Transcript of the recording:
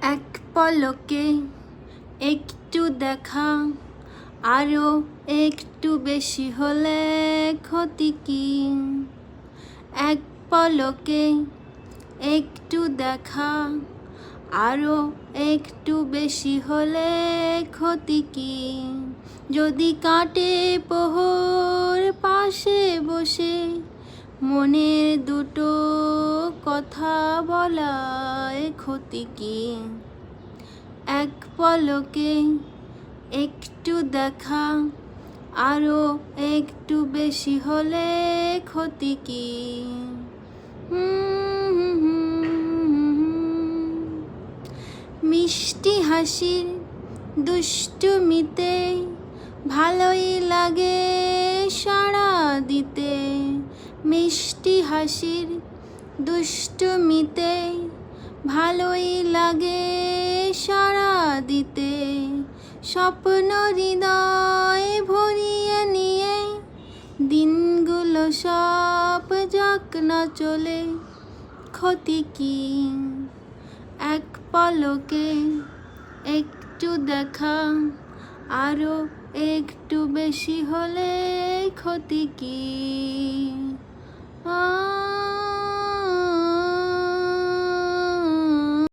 এক পলকে একটু দেখা, আরো একটু বেশি হলে ক্ষতি কি? এক পলকে একটু দেখা, আরো একটু বেশি হলে ক্ষতি কি? যদি কাটে প্রহর পাশে বসে মনের দুটো কথা বলায় ক্ষতি কি? এক পলকে একটু দেখা, আরো একটু বেশি হলে ক্ষতি কি? মিষ্টি হাসির দুষ্টুমিতে ভালোই লাগে সাড়া দিতে। মিষ্টি হাসির দুষ্টুমিতে ভালোই লাগে সাড়া দিতে। স্বপ্ন হৃদয় ভরিয়ে নিয়ে দিনগুলো সব যাক না চলে ক্ষতি কি? এক পলকে একটু দেখা, আরো একটু বেশি হলে ক্ষতি কি?